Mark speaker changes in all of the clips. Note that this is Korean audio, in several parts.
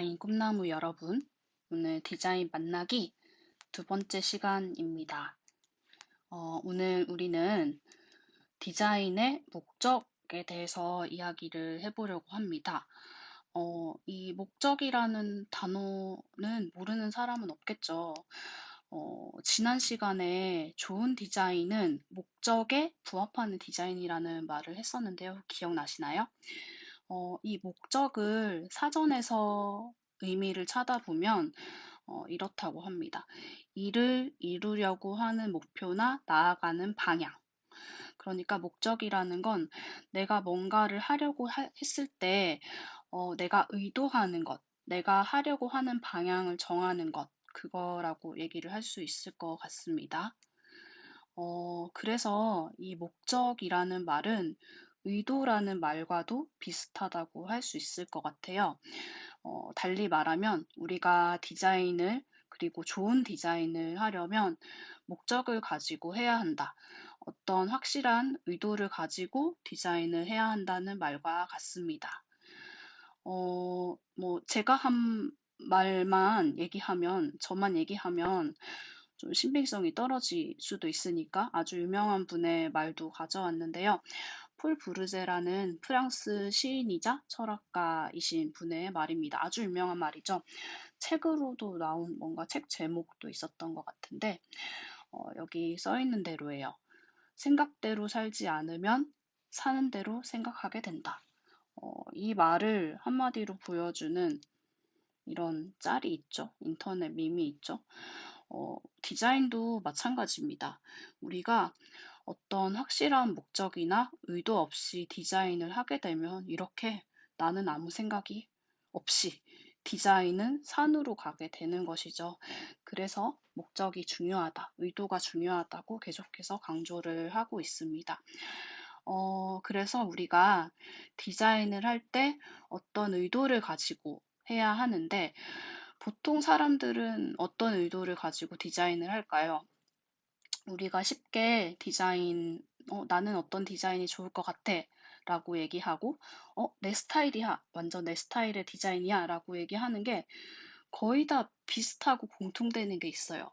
Speaker 1: 디자인 꿈나무 여러분, 오늘 디자인 만나기 두 번째 시간입니다. 오늘 우리는 디자인의 목적에 대해서 이야기를 해보려고 합니다. 이 목적이라는 단어는 모르는 사람은 없겠죠. 지난 시간에 좋은 디자인은 목적에 부합하는 디자인이라는 말을 했었는데요. 기억나시나요? 이 목적을 사전에서 의미를 찾아보면 이렇다고 합니다. 이를 이루려고 하는 목표나 나아가는 방향. 그러니까 목적이라는 건 내가 뭔가를 하려고 했을 때 내가 의도하는 것, 내가 하려고 하는 방향을 정하는 것, 그거라고 얘기를 할 수 있을 것 같습니다. 그래서 이 목적이라는 말은 의도라는 말과도 비슷하다고 할 수 있을 것 같아요. 달리 말하면 우리가 디자인을 그리고 좋은 디자인을 하려면 목적을 가지고 해야 한다. 어떤 확실한 의도를 가지고 디자인을 해야 한다는 말과 같습니다. 제가 한 말만 얘기하면, 저만 얘기하면 좀 신빙성이 떨어질 수도 있으니까 아주 유명한 분의 말도 가져왔는데요. 폴 브루제라는 프랑스 시인이자 철학가이신 분의 말입니다. 아주 유명한 말이죠. 책으로도 나온 뭔가 책 제목도 있었던 것 같은데, 여기 써 있는 대로예요. 생각대로 살지 않으면 사는 대로 생각하게 된다. 이 말을 한마디로 보여주는 이런 짤이 있죠. 인터넷 밈이 있죠. 디자인도 마찬가지입니다. 우리가 어떤 확실한 목적이나 의도 없이 디자인을 하게 되면 이렇게 나는 아무 생각이 없이 디자인은 산으로 가게 되는 것이죠. 그래서 목적이 중요하다, 의도가 중요하다고 계속해서 강조를 하고 있습니다. 그래서 우리가 디자인을 할 때 어떤 의도를 가지고 해야 하는데 보통 사람들은 어떤 의도를 가지고 디자인을 할까요? 우리가 쉽게 나는 어떤 디자인이 좋을 것 같아 라고 얘기하고, 내 스타일이야. 완전 내 스타일의 디자인이야. 라고 얘기하는 게 거의 다 비슷하고 공통되는 게 있어요.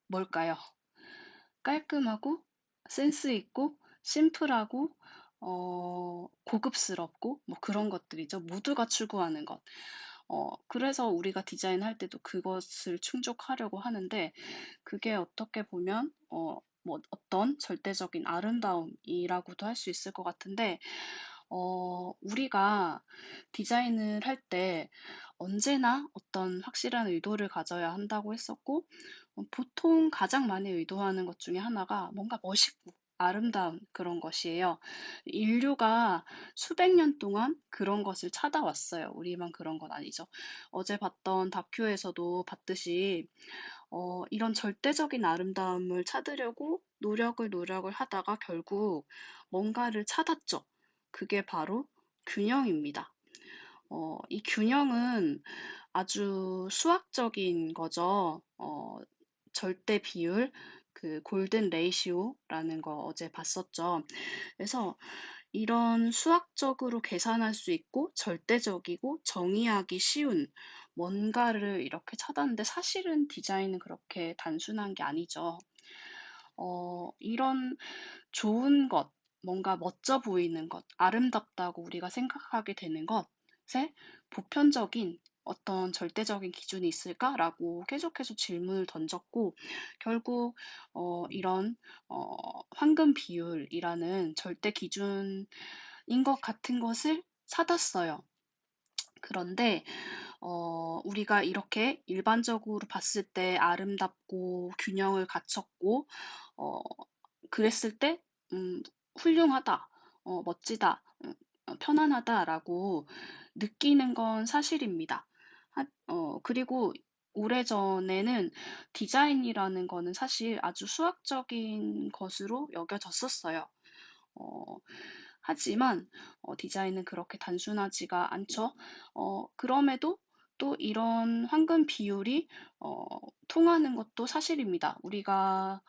Speaker 1: 뭘까요? 깔끔하고, 센스 있고, 심플하고, 고급스럽고, 뭐 그런 것들이죠. 모두가 추구하는 것. 그래서 우리가 디자인할 때도 그것을 충족하려고 하는데, 그게 어떻게 보면, 어떤 절대적인 아름다움이라고도 할 수 있을 것 같은데, 우리가 디자인을 할 때 언제나 어떤 확실한 의도를 가져야 한다고 했었고, 보통 가장 많이 의도하는 것 중에 하나가 뭔가 멋있고 아름다운 그런 것이에요. 인류가 수백 년 동안 그런 것을 찾아왔어요. 우리만 그런 건 아니죠. 어제 봤던 다큐에서도 봤듯이 이런 절대적인 아름다움을 찾으려고 노력을 하다가 결국 뭔가를 찾았죠. 그게 바로 균형입니다. 이 균형은 아주 수학적인 거죠. 절대 비율, 그 골든 레이시오라는 거 어제 봤었죠. 그래서 이런 수학적으로 계산할 수 있고 절대적이고 정의하기 쉬운 뭔가를 이렇게 찾았는데 사실은 디자인은 그렇게 단순한 게 아니죠. 이런 좋은 것, 뭔가 멋져 보이는 것, 아름답다고 우리가 생각하게 되는 것에 보편적인 어떤 절대적인 기준이 있을까라고 계속해서 질문을 던졌고, 결국, 이런, 황금 비율이라는 절대 기준인 것 같은 것을 찾았어요. 그런데, 우리가 이렇게 일반적으로 봤을 때 아름답고 균형을 갖췄고, 어, 그랬을 때, 훌륭하다, 멋지다, 편안하다라고 느끼는 건 사실입니다. 그리고 오래전에는 디자인이라는 거는 사실 아주 수학적인 것으로 여겨졌었어요. 어, 하지만 디자인은 그렇게 단순하지가 않죠. 그럼에도 또 이런 황금 비율이 통하는 것도 사실입니다. 우리가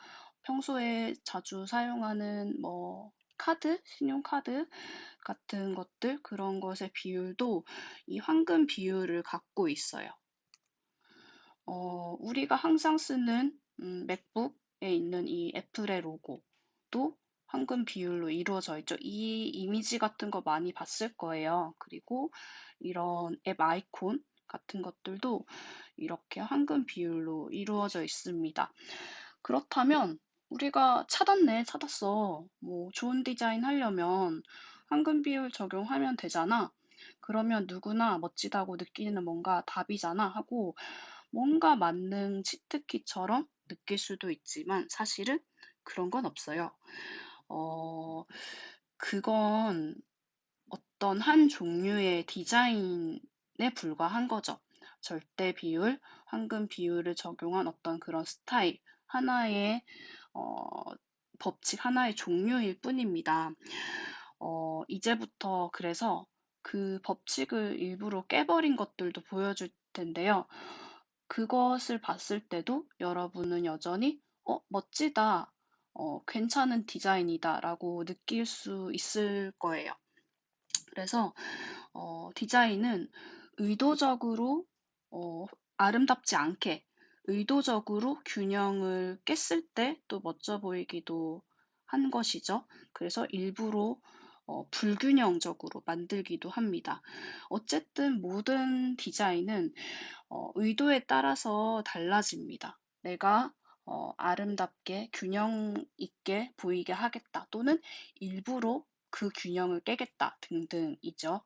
Speaker 1: 평소에 자주 사용하는 카드, 신용카드 같은 것들, 그런 것의 비율도 이 황금 비율을 갖고 있어요. 우리가 항상 쓰는 맥북에 있는 이 애플의 로고도 황금 비율로 이루어져 있죠. 이 이미지 같은 거 많이 봤을 거예요. 그리고 이런 앱 아이콘 같은 것들도 이렇게 황금 비율로 이루어져 있습니다. 그렇다면 우리가 찾았네, 찾았어. 뭐 좋은 디자인 하려면 황금 비율 적용하면 되잖아. 그러면 누구나 멋지다고 느끼는 뭔가 답이잖아 하고 뭔가 만능 치트키처럼 느낄 수도 있지만 사실은 그런 건 없어요. 어, 그건 어떤 한 종류의 디자인에 불과한 거죠. 절대 비율, 황금 비율을 적용한 어떤 그런 스타일, 하나의 어, 법칙, 하나의 종류일 뿐입니다. 이제부터 그래서 그 법칙을 일부러 깨버린 것들도 보여줄 텐데요. 그것을 봤을 때도 여러분은 여전히 멋지다, 괜찮은 디자인이다 라고 느낄 수 있을 거예요. 그래서 디자인은 의도적으로 아름답지 않게 의도적으로 균형을 깼을 때 또 멋져 보이기도 한 것이죠. 그래서 일부러 불균형적으로 만들기도 합니다. 어쨌든 모든 디자인은 의도에 따라서 달라집니다. 내가 아름답게 균형 있게 보이게 하겠다 또는 일부러 그 균형을 깨겠다 등등이죠.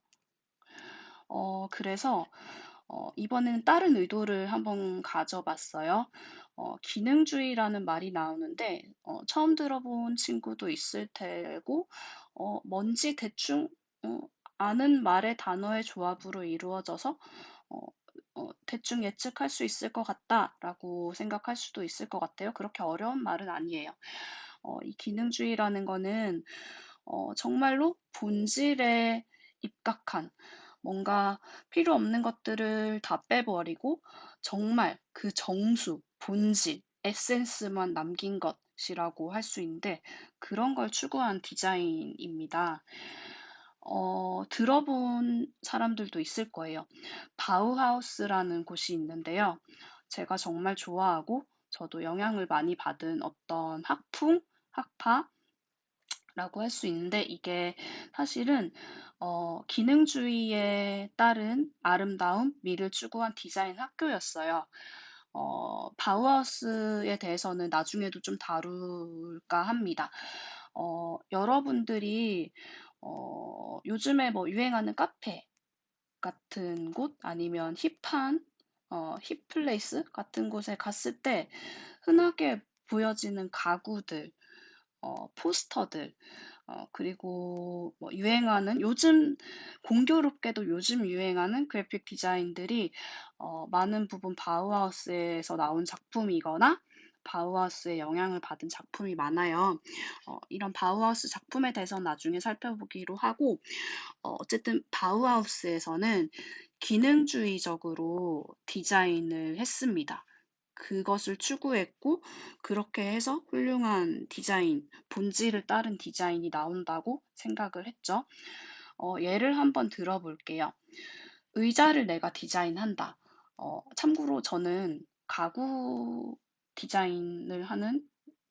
Speaker 1: 그래서 이번에는 다른 의도를 한번 가져봤어요. 기능주의라는 말이 나오는데 처음 들어본 친구도 있을 테고 뭔지 대충 어, 아는 말의 단어의 조합으로 이루어져서 어, 대충 예측할 수 있을 것 같다라고 생각할 수도 있을 것 같아요. 그렇게 어려운 말은 아니에요. 이 기능주의라는 거는 정말로 본질에 입각한 뭔가 필요 없는 것들을 다 빼버리고 정말 그 정수, 본질, 에센스만 남긴 것이라고 할 수 있는데 그런 걸 추구한 디자인입니다. 들어본 사람들도 있을 거예요. 바우하우스라는 곳이 있는데요. 제가 정말 좋아하고 저도 영향을 많이 받은 어떤 학풍, 학파라고 할 수 있는데 이게 사실은 기능주의에 따른 아름다움, 미를 추구한 디자인 학교였어요. 바우하우스에 대해서는 나중에도 좀 다룰까 합니다. 여러분들이 요즘에 뭐 유행하는 카페 같은 곳 아니면 힙한 힙플레이스 같은 곳에 갔을 때 흔하게 보여지는 가구들, 포스터들, 그리고 뭐 유행하는 요즘 공교롭게도 요즘 유행하는 그래픽 디자인들이 많은 부분 바우하우스에서 나온 작품이거나 바우하우스의 영향을 받은 작품이 많아요. 이런 바우하우스 작품에 대해서 나중에 살펴보기로 하고 어쨌든 바우하우스에서는 기능주의적으로 디자인을 했습니다. 그것을 추구했고 그렇게 해서 훌륭한 디자인, 본질을 따른 디자인이 나온다고 생각을 했죠. 예를 한번 들어볼게요. 의자를 내가 디자인한다. 참고로 저는 가구 디자인을 하는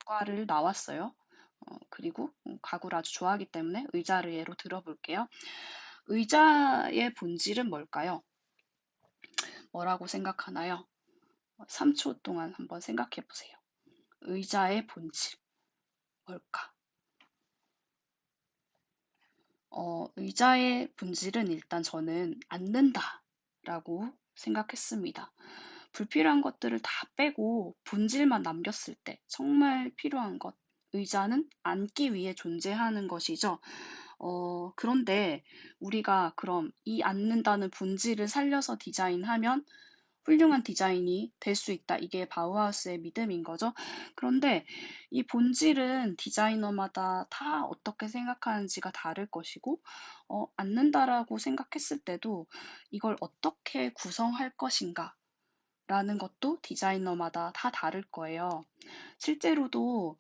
Speaker 1: 과를 나왔어요. 그리고 가구를 아주 좋아하기 때문에 의자를 예로 들어볼게요. 의자의 본질은 뭘까요? 뭐라고 생각하나요? 3초 동안 한번 생각해 보세요. 의자의 본질, 뭘까? 의자의 본질은 일단 저는 앉는다 라고 생각했습니다. 불필요한 것들을 다 빼고 본질만 남겼을 때 정말 필요한 것, 의자는 앉기 위해 존재하는 것이죠. 그런데 우리가 그럼 이 앉는다는 본질을 살려서 디자인하면 훌륭한 디자인이 될 수 있다. 이게 바우하우스의 믿음인 거죠. 그런데 이 본질은 디자이너마다 다 어떻게 생각하는지가 다를 것이고, 앉는다라고 생각했을 때도 이걸 어떻게 구성할 것인가 라는 것도 디자이너마다 다 다를 거예요. 실제로도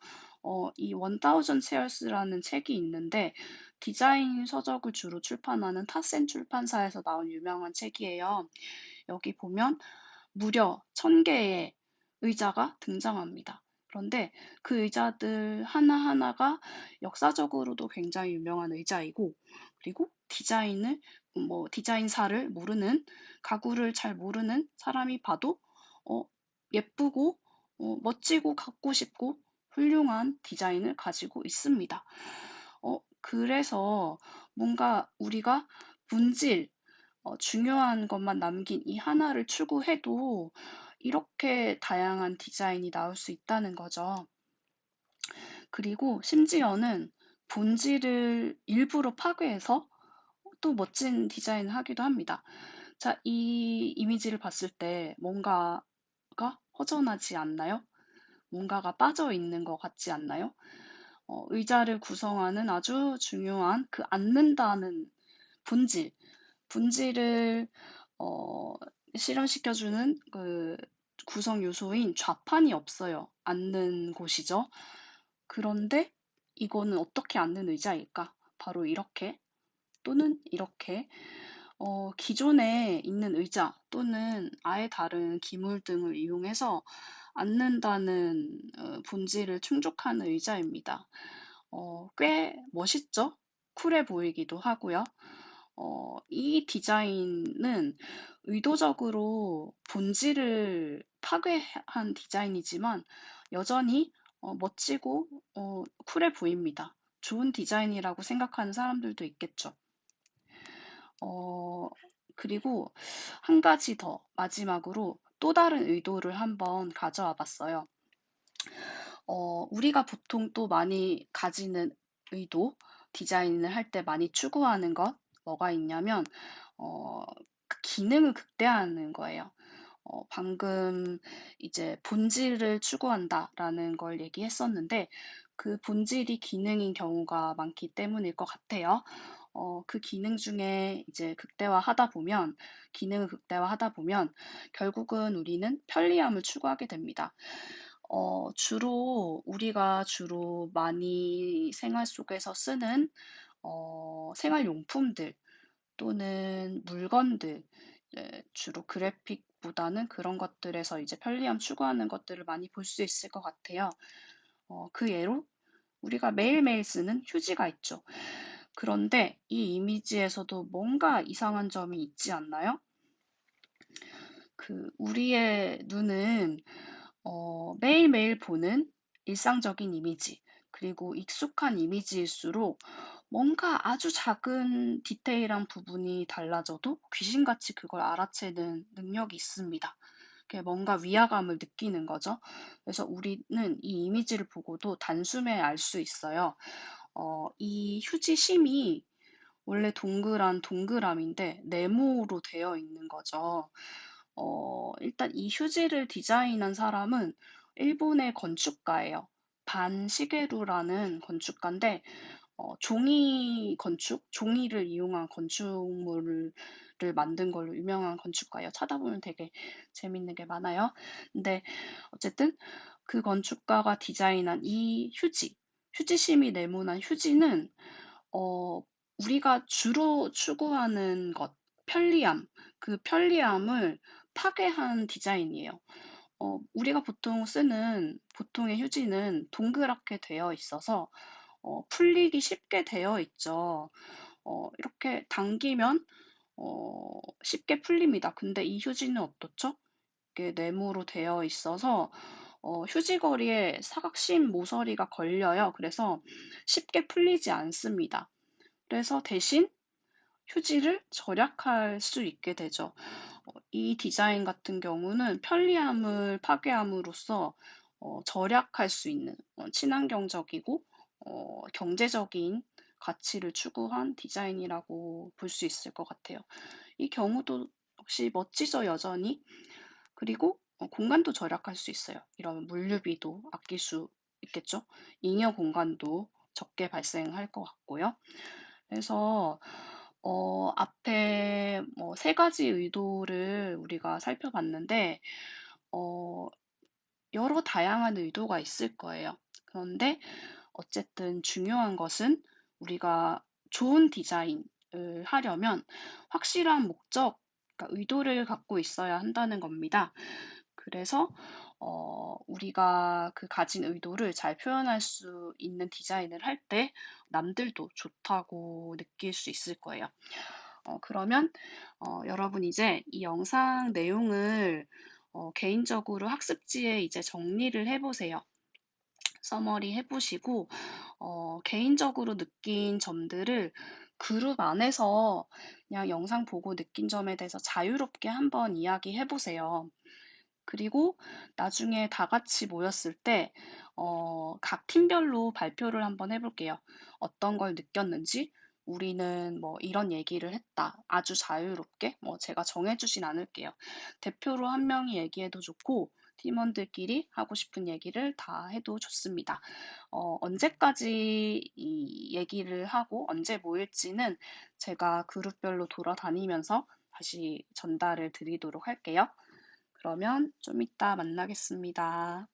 Speaker 1: 이 1000 Chairs라는 책이 있는데 디자인 서적을 주로 출판하는 타센 출판사에서 나온 유명한 책이에요. 여기 보면 무려 1000개의 의자가 등장합니다. 그런데 그 의자들 하나하나가 역사적으로도 굉장히 유명한 의자이고, 그리고 디자인사를 모르는, 가구를 잘 모르는 사람이 봐도 어, 예쁘고 멋지고 갖고 싶고 훌륭한 디자인을 가지고 있습니다. 그래서 뭔가 우리가 본질, 중요한 것만 남긴 이 하나를 추구해도 이렇게 다양한 디자인이 나올 수 있다는 거죠. 그리고 심지어는 본질을 일부러 파괴해서 또 멋진 디자인을 하기도 합니다. 자, 이 이미지를 봤을 때 뭔가가 허전하지 않나요? 뭔가가 빠져 있는 것 같지 않나요? 의자를 구성하는 아주 중요한 그 앉는다는 본질, 본질을 어, 실현시켜주는 그 구성 요소인 좌판이 없어요. 앉는 곳이죠. 그런데 이거는 어떻게 앉는 의자일까? 바로 이렇게 또는 이렇게 기존에 있는 의자 또는 아예 다른 기물 등을 이용해서 앉는다는 본질을 충족하는 의자입니다. 꽤 멋있죠? 쿨해 보이기도 하고요. 이 디자인은 의도적으로 본질을 파괴한 디자인이지만 여전히 멋지고 쿨해 보입니다. 좋은 디자인이라고 생각하는 사람들도 있겠죠. 어, 그리고 한 가지 더 마지막으로 또 다른 의도를 한번 가져와 봤어요. 우리가 보통 또 많이 가지는 의도, 디자인을 할 때 많이 추구하는 것, 뭐가 있냐면, 그 기능을 극대화하는 거예요. 방금 이제 본질을 추구한다라는 걸 얘기했었는데, 그 본질이 기능인 경우가 많기 때문일 것 같아요. 그 기능 중에 이제 기능을 극대화하다 보면, 결국은 우리는 편리함을 추구하게 됩니다. 우리가 주로 많이 생활 속에서 쓰는 생활용품들 또는 물건들, 주로 그래픽보다는 그런 것들에서 이제 편리함 추구하는 것들을 많이 볼 수 있을 것 같아요. 그 예로 우리가 매일매일 쓰는 휴지가 있죠. 그런데 이 이미지에서도 뭔가 이상한 점이 있지 않나요? 우리의 눈은 매일매일 보는 일상적인 이미지, 그리고 익숙한 이미지일수록 뭔가 아주 작은 디테일한 부분이 달라져도 귀신같이 그걸 알아채는 능력이 있습니다. 그게 뭔가 위화감을 느끼는 거죠. 그래서 우리는 이 이미지를 보고도 단숨에 알 수 있어요. 이 휴지심이 원래 동그란 동그라미인데 네모로 되어 있는 거죠. 일단 이 휴지를 디자인한 사람은 일본의 건축가예요. 반시게루라는 건축가인데, 종이를 이용한 건축물을 만든 걸로 유명한 건축가예요. 찾아보면 되게 재밌는 게 많아요. 근데 어쨌든 그 건축가가 디자인한 이 휴지심이 네모난 휴지는 어, 우리가 주로 추구하는 것, 편리함, 그 편리함을 파괴한 디자인이에요. 우리가 보통 쓰는 보통의 휴지는 동그랗게 되어 있어서 풀리기 쉽게 되어 있죠. 이렇게 당기면 쉽게 풀립니다. 근데 이 휴지는 어떻죠? 이게 네모로 되어 있어서 휴지거리에 사각신 모서리가 걸려요. 그래서 쉽게 풀리지 않습니다. 그래서 대신 휴지를 절약할 수 있게 되죠. 이 디자인 같은 경우는 편리함을 파괴함으로써 절약할 수 있는 친환경적이고 경제적인 가치를 추구한 디자인이라고 볼 수 있을 것 같아요. 이 경우도 역시 멋지죠, 여전히. 그리고 공간도 절약할 수 있어요. 이런 물류비도 아낄 수 있겠죠. 잉여 공간도 적게 발생할 것 같고요. 그래서 앞에 뭐 세 가지 의도를 우리가 살펴봤는데 어, 여러 다양한 의도가 있을 거예요. 그런데 어쨌든 중요한 것은 우리가 좋은 디자인을 하려면 확실한 목적, 그러니까 의도를 갖고 있어야 한다는 겁니다. 그래서 우리가 그 가진 의도를 잘 표현할 수 있는 디자인을 할 때 남들도 좋다고 느낄 수 있을 거예요. 그러면 여러분 이제 이 영상 내용을 개인적으로 학습지에 이제 정리를 해보세요. 서머리 해보시고 개인적으로 느낀 점들을 그룹 안에서 그냥 영상 보고 느낀 점에 대해서 자유롭게 한번 이야기해 보세요. 그리고 나중에 다 같이 모였을 때, 각 팀별로 발표를 한번 해볼게요. 어떤 걸 느꼈는지, 우리는 뭐 이런 얘기를 했다. 아주 자유롭게, 뭐 제가 정해주진 않을게요. 대표로 한 명이 얘기해도 좋고, 팀원들끼리 하고 싶은 얘기를 다 해도 좋습니다. 언제까지 이 얘기를 하고 언제 모일지는 제가 그룹별로 돌아다니면서 다시 전달을 드리도록 할게요. 그러면 좀 이따 만나겠습니다.